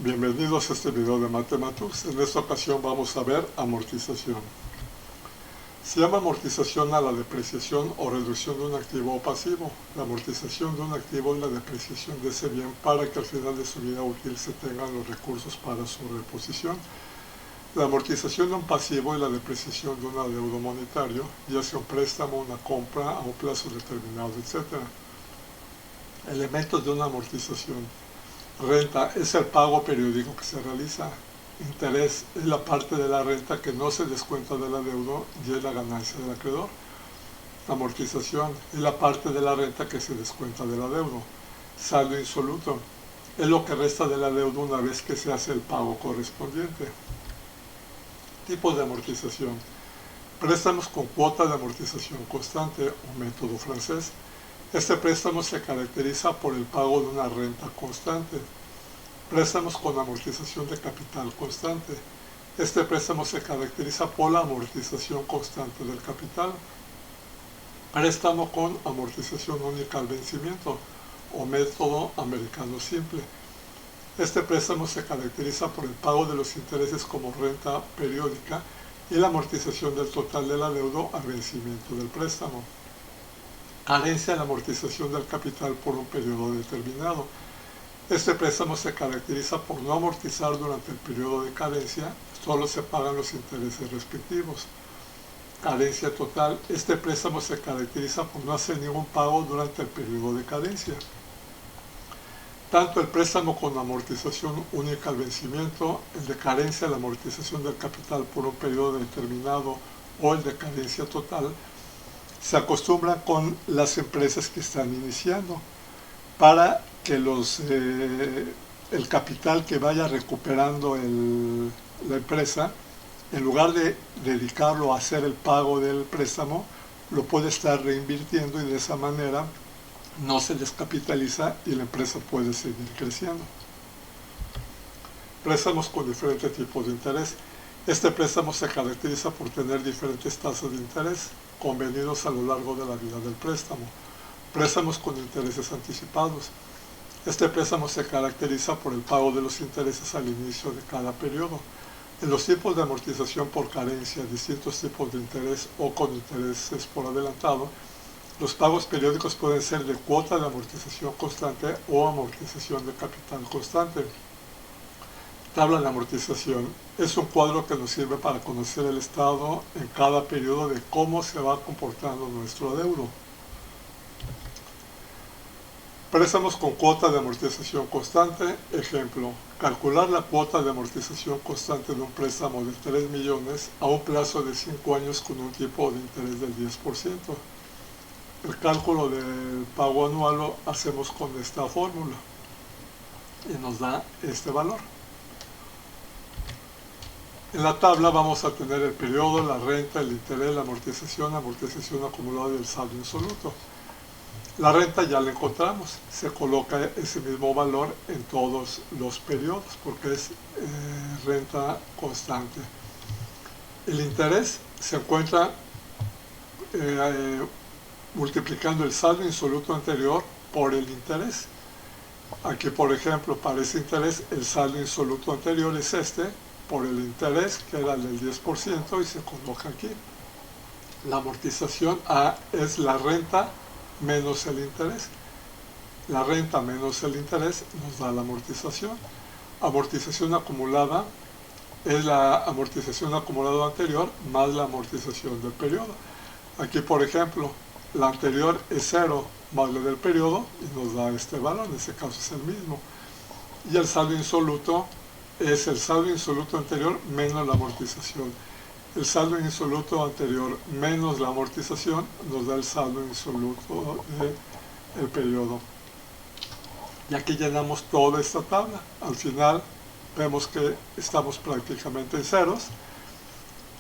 Bienvenidos a este video de Mathematus. En esta ocasión vamos a ver amortización. Se llama amortización a la depreciación o reducción de un activo o pasivo. La amortización de un activo es la depreciación de ese bien para que al final de su vida útil se tengan los recursos para su reposición. La amortización de un pasivo es la depreciación de un adeudo monetario, ya sea un préstamo, una compra a un plazo determinado, etc. Elementos de una amortización. Renta es el pago periódico que se realiza. Interés es la parte de la renta que no se descuenta del adeudo y es la ganancia del acreedor. Amortización es la parte de la renta que se descuenta del adeudo. Saldo insoluto es lo que resta del adeudo una vez que se hace el pago correspondiente. Tipos de amortización. Préstamos con cuota de amortización constante o método francés. Este préstamo se caracteriza por el pago de una renta constante. Préstamos con amortización de capital constante. Este préstamo se caracteriza por la amortización constante del capital. Préstamo con amortización única al vencimiento o método americano simple. Este préstamo se caracteriza por el pago de los intereses como renta periódica y la amortización del total del adeudo al vencimiento del préstamo. Carencia en la amortización del capital por un periodo determinado. Este préstamo se caracteriza por no amortizar durante el periodo de carencia, solo se pagan los intereses respectivos. Carencia total. Este préstamo se caracteriza por no hacer ningún pago durante el periodo de carencia. Tanto el préstamo con amortización única al vencimiento, el de carencia, la amortización del capital por un periodo determinado o el de carencia total, se acostumbran con las empresas que están iniciando para que el capital que vaya recuperando la empresa, en lugar de dedicarlo a hacer el pago del préstamo, lo puede estar reinvirtiendo y de esa manera no se descapitaliza y la empresa puede seguir creciendo. Préstamos con diferentes tipos de interés. Este préstamo se caracteriza por tener diferentes tasas de interés convenidos a lo largo de la vida del préstamo. Préstamos con intereses anticipados. Este préstamo se caracteriza por el pago de los intereses al inicio de cada periodo. En los tipos de amortización por carencia, distintos tipos de interés o con intereses por adelantado, los pagos periódicos pueden ser de cuota de amortización constante o amortización de capital constante. Tabla de amortización es un cuadro que nos sirve para conocer el estado en cada periodo de cómo se va comportando nuestro adeudo. Préstamos con cuota de amortización constante. Ejemplo, calcular la cuota de amortización constante de un préstamo de 3 millones a un plazo de 5 años con un tipo de interés del 10%. El cálculo del pago anual lo hacemos con esta fórmula y nos da este valor. En la tabla vamos a tener el periodo, la renta, el interés, la amortización acumulada y el saldo insoluto. La renta ya la encontramos, se coloca ese mismo valor en todos los periodos porque es renta constante. El interés se encuentra multiplicando el saldo insoluto anterior por el interés. Aquí, por ejemplo, para ese interés, el saldo insoluto anterior es este, por el interés, que era el del 10%, y se coloca aquí. La amortización A es la renta menos el interés. La renta menos el interés nos da la amortización. Amortización acumulada es la amortización acumulada anterior más la amortización del periodo. Aquí, por ejemplo, la anterior es 0 más la del periodo y nos da este valor, en este caso es el mismo. Y el saldo insoluto es el saldo insoluto anterior menos la amortización. El saldo insoluto anterior menos la amortización nos da el saldo insoluto del periodo. Y aquí llenamos toda esta tabla. Al final vemos que estamos prácticamente en ceros.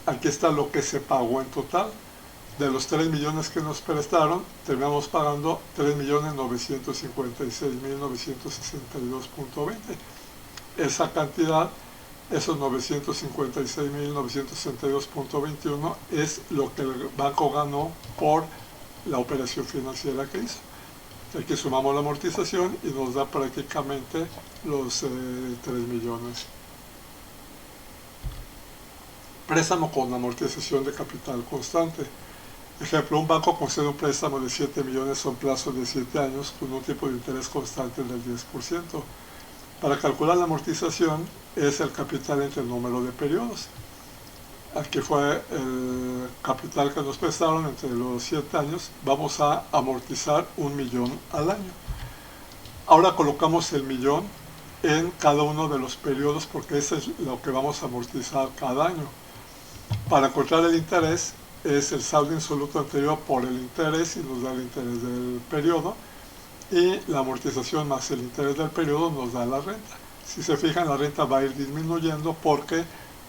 Aquí está lo que se pagó en total. De los 3 millones que nos prestaron, terminamos pagando 3.956.962.20. Esa cantidad, esos 956.962.21, es lo que el banco ganó por la operación financiera que hizo. Aquí sumamos la amortización y nos da prácticamente los 3 millones. Préstamo con amortización de capital constante. Ejemplo, un banco concede un préstamo de 7 millones a un plazo de 7 años con un tipo de interés constante del 10%. Para calcular la amortización es el capital entre el número de periodos. Aquí fue el capital que nos prestaron entre los 7 años. Vamos a amortizar 1 millón al año. Ahora colocamos el millón en cada uno de los periodos porque eso es lo que vamos a amortizar cada año. Para encontrar el interés es el saldo insoluto anterior por el interés y nos da el interés del periodo, y la amortización más el interés del periodo nos da la renta. Si se fijan, la renta va a ir disminuyendo porque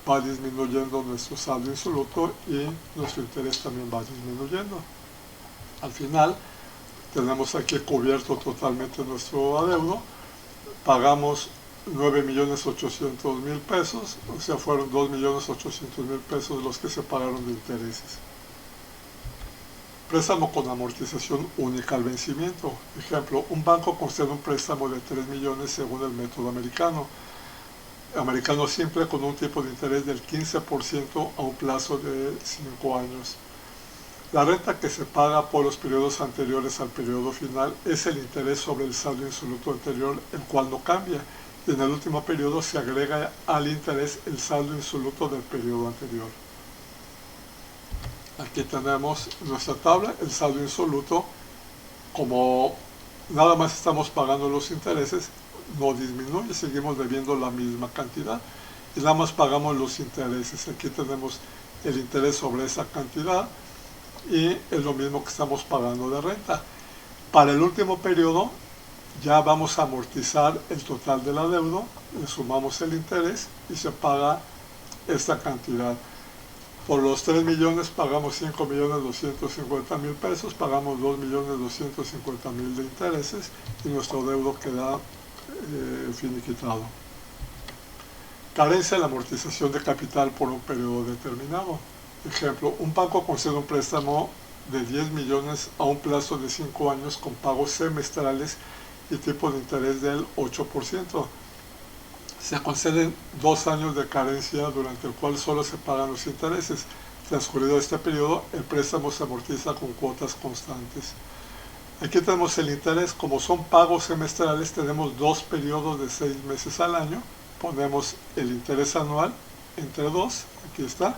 va disminuyendo nuestro saldo insoluto y nuestro interés también va disminuyendo. Al final tenemos aquí cubierto totalmente nuestro adeudo. Pagamos 9.800.000 pesos, o sea, fueron 2.800.000 pesos los que se pagaron de intereses. Préstamo con amortización única al vencimiento. Ejemplo, un banco concede un préstamo de 3 millones según el método americano simple, con un tipo de interés del 15% a un plazo de 5 años. La renta que se paga por los periodos anteriores al periodo final es el interés sobre el saldo insoluto anterior, el cual no cambia, y en el último periodo se agrega al interés el saldo insoluto del periodo anterior. Aquí tenemos nuestra tabla, el saldo insoluto. Como nada más estamos pagando los intereses, no disminuye, seguimos debiendo la misma cantidad y nada más pagamos los intereses. Aquí tenemos el interés sobre esa cantidad y es lo mismo que estamos pagando de renta. Para el último periodo ya vamos a amortizar el total del adeudo, le sumamos el interés y se paga esta cantidad. Por los 3 millones pagamos 5.250.000 pesos, pagamos 2.250.000 de intereses y nuestro adeudo queda finiquitado. Carencia de la amortización de capital por un periodo determinado. Ejemplo, un banco concede un préstamo de 10 millones a un plazo de 5 años con pagos semestrales y tipo de interés del 8%. Se conceden 2 años de carencia durante el cual solo se pagan los intereses. Transcurrido este periodo, el préstamo se amortiza con cuotas constantes. Aquí tenemos el interés. Como son pagos semestrales, tenemos 2 periodos de 6 meses al año. Ponemos el interés anual entre 2, aquí está,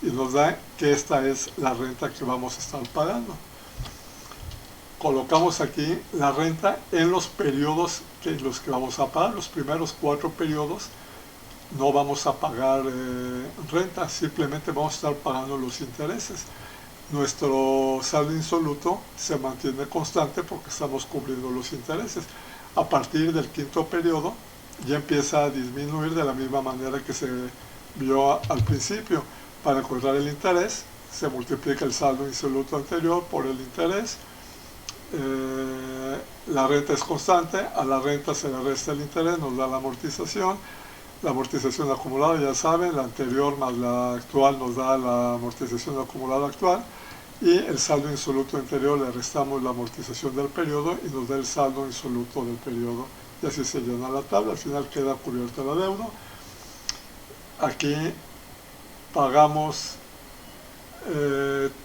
y nos da que esta es la renta que vamos a estar pagando. Colocamos aquí la renta en los periodos en los que vamos a pagar. Los primeros 4 periodos no vamos a pagar renta, simplemente vamos a estar pagando los intereses. Nuestro saldo insoluto se mantiene constante porque estamos cubriendo los intereses. A partir del 5.º periodo ya empieza a disminuir de la misma manera que se vio al principio. Para encontrar el interés se multiplica el saldo insoluto anterior por el interés. La renta es constante, a la renta se le resta el interés, nos da la amortización acumulada, ya saben, la anterior más la actual nos da la amortización acumulada actual, y el saldo insoluto anterior le restamos la amortización del periodo y nos da el saldo insoluto del periodo, y así se llena la tabla. Al final queda cubierto el adeudo. Aquí pagamos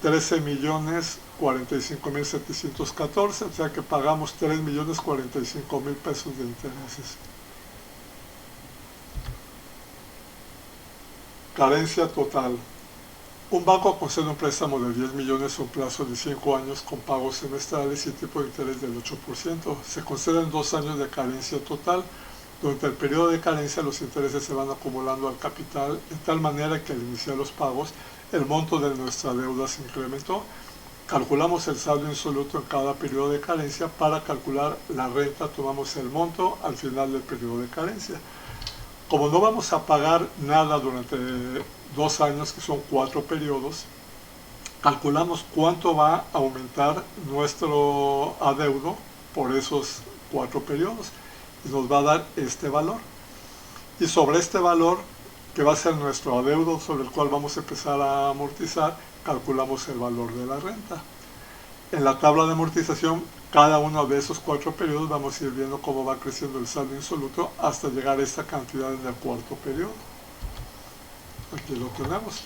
13.045.714, o sea que pagamos 3.045.000 pesos de intereses. Carencia total. Un banco concede un préstamo de 10 millones a un plazo de 5 años con pagos semestrales y tipo de interés del 8%. Se conceden 2 años de carencia total. Durante el periodo de carencia los intereses se van acumulando al capital de tal manera que al iniciar los pagos el monto de nuestra deuda se incrementó. Calculamos el saldo insoluto en cada periodo de carencia. Para calcular la renta tomamos el monto al final del periodo de carencia. Como no vamos a pagar nada durante 2 años, que son 4 periodos, calculamos cuánto va a aumentar nuestro adeudo por esos 4 periodos y nos va a dar este valor. Y sobre este valor, que va a ser nuestro adeudo sobre el cual vamos a empezar a amortizar, calculamos el valor de la renta. En la tabla de amortización cada uno de esos 4 periodos vamos a ir viendo cómo va creciendo el saldo insoluto hasta llegar a esta cantidad en el cuarto periodo. Aquí lo tenemos.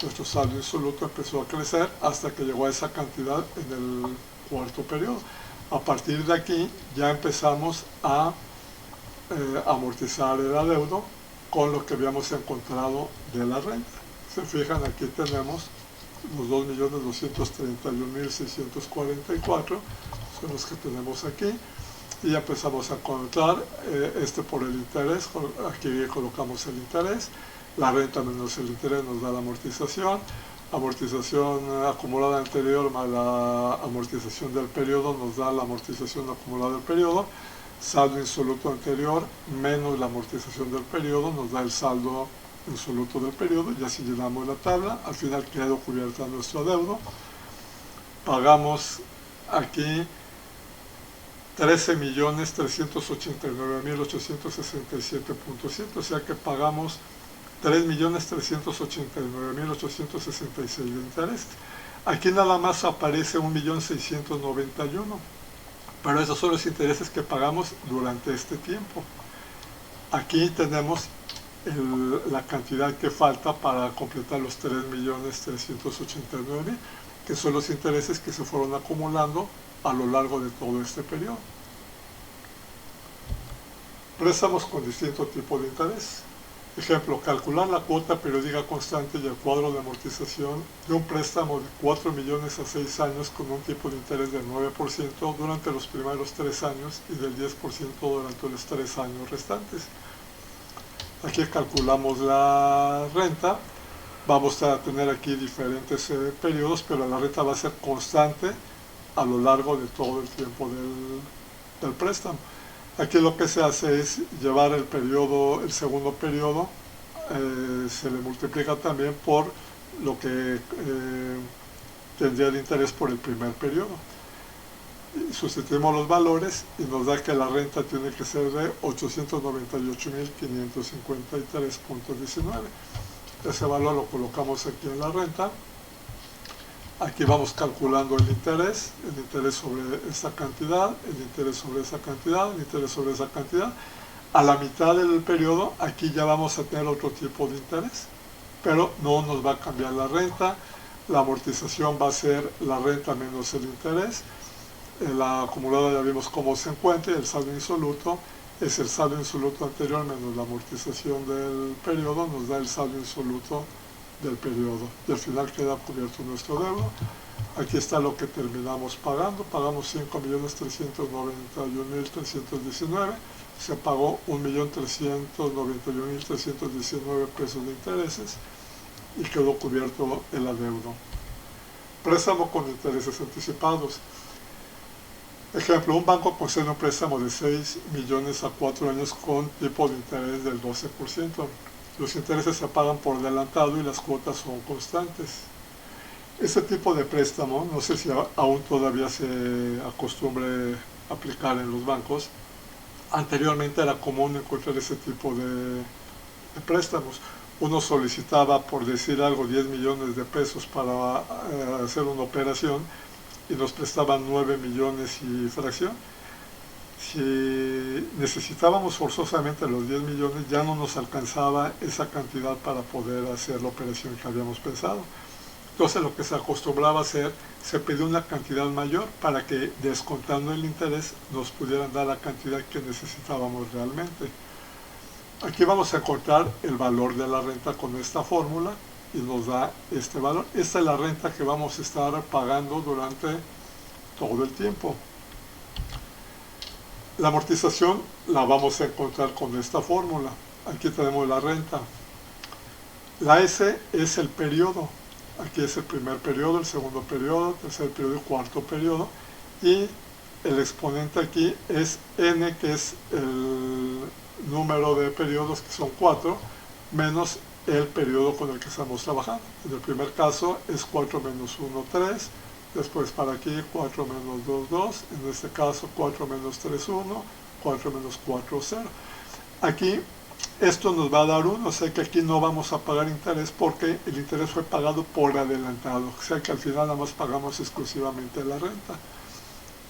Nuestro saldo insoluto empezó a crecer hasta que llegó a esa cantidad en el cuarto periodo. A partir de aquí ya empezamos a amortizar el adeudo con lo que habíamos encontrado de la renta. Se fijan, aquí tenemos los 2.231.644 son los que tenemos aquí, y ya empezamos a contar por el interés. Aquí colocamos el interés, la renta menos el interés nos da la amortización acumulada anterior más la amortización del periodo nos da la amortización acumulada del periodo, saldo insoluto anterior menos la amortización del periodo nos da el saldo insoluto del periodo, y así llenamos la tabla. Al final quedó cubierta nuestro adeudo. Pagamos aquí 13.389.867.7, o sea que pagamos 3.389.866 de interés. Aquí nada más aparece 1.691.000, pero esos son los intereses que pagamos durante este tiempo. Aquí tenemos la cantidad que falta para completar los 3.389.000, que son los intereses que se fueron acumulando a lo largo de todo este periodo. Préstamos con distinto tipo de interés. Ejemplo, calcular la cuota periódica constante y el cuadro de amortización de un préstamo de 4 millones a 6 años con un tipo de interés del 9% durante los primeros 3 años y del 10% durante los 3 años restantes. Aquí calculamos la renta. Vamos a tener aquí diferentes periodos, pero la renta va a ser constante a lo largo de todo el tiempo del préstamo. Aquí lo que se hace es llevar el segundo periodo, se le multiplica también por lo que tendría de interés por el primer periodo. Sustituimos los valores y nos da que la renta tiene que ser de 898.553.19. Ese valor lo colocamos aquí en la renta. Aquí vamos calculando el interés sobre esa cantidad, el interés sobre esa cantidad, el interés sobre esa cantidad. A la mitad del periodo, aquí ya vamos a tener otro tipo de interés, pero no nos va a cambiar la renta. La amortización va a ser la renta menos el interés. La acumulada ya vimos cómo se encuentra, y el saldo insoluto es el saldo insoluto anterior menos la amortización del periodo, nos da el saldo insoluto del periodo, y al final queda cubierto nuestro deudo. Aquí está lo que terminamos pagando. Pagamos 5.391.319, se pagó 1.391.319 pesos de intereses y quedó cubierto el adeudo. Préstamo con intereses anticipados. Ejemplo, un banco concede un préstamo de 6 millones a 4 años con tipo de interés del 12%. Los intereses se pagan por adelantado y las cuotas son constantes. Este tipo de préstamo, no sé si aún todavía se acostumbre aplicar en los bancos. Anteriormente era común encontrar ese tipo de préstamos. Uno solicitaba, por decir algo, 10 millones de pesos para hacer una operación y nos prestaban 9 millones y fracción. Si necesitábamos forzosamente los 10 millones, ya no nos alcanzaba esa cantidad para poder hacer la operación que habíamos pensado. Entonces lo que se acostumbraba a hacer, se pedía una cantidad mayor para que, descontando el interés, nos pudieran dar la cantidad que necesitábamos realmente. Aquí vamos a encontrar el valor de la renta con esta fórmula y nos da este valor. Esta es la renta que vamos a estar pagando durante todo el tiempo. La amortización la vamos a encontrar con esta fórmula. Aquí tenemos la renta. La S es el periodo. Aquí es el primer periodo, el segundo periodo, tercer periodo y cuarto periodo. Y el exponente aquí es N, que es el número de periodos, que son 4, menos el periodo con el que estamos trabajando. En el primer caso es 4 menos 1, 3. Después para aquí 4 menos 2, 2. En este caso 4 menos 3, 1. 4 menos 4, 0. Aquí esto nos va a dar 1, o sea que aquí no vamos a pagar interés porque el interés fue pagado por adelantado. O sea que al final nada más pagamos exclusivamente la renta.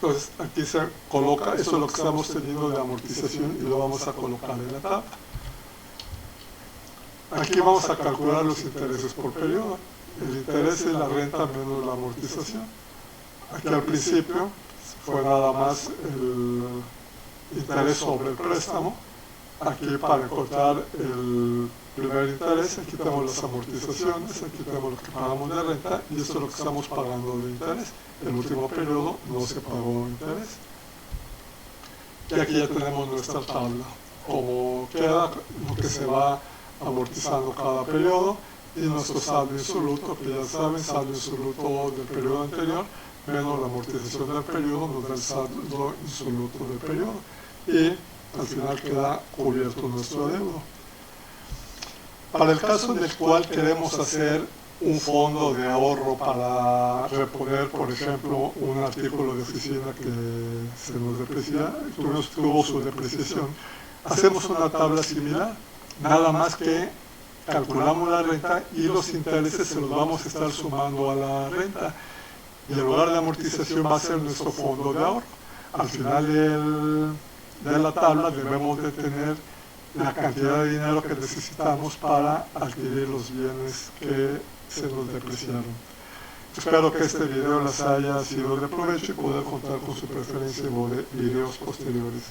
Entonces aquí se coloca, eso es lo que estamos teniendo de amortización y lo vamos a colocar en la tabla. Aquí vamos a calcular los intereses por periodo. El interés es la renta menos la amortización. Aquí al principio fue nada más el interés sobre el préstamo. Aquí para encontrar el primer interés, aquí tenemos las amortizaciones, aquí tenemos lo que pagamos de renta y esto es lo que estamos pagando de interés. El último periodo no se pagó interés. Y aquí ya tenemos nuestra tabla, como queda lo que se va amortizando cada periodo y nuestro saldo insoluto, que ya saben, saldo insoluto del periodo anterior menos la amortización del periodo nos da el saldo insoluto del periodo y al final queda cubierto nuestro adeudo. Para el caso en el cual queremos hacer un fondo de ahorro para reponer, por ejemplo, un artículo de oficina que se nos deprecia, tuvo su depreciación, hacemos una tabla similar, nada más que calculamos la renta y los intereses se los vamos a estar sumando a la renta y en lugar de amortización va a ser nuestro fondo de ahorro. Al final de la tabla debemos de tener la cantidad de dinero que necesitamos para adquirir los bienes que se nos depreciaron. Espero que este video les haya sido de provecho y poder contar con su preferencia en videos posteriores.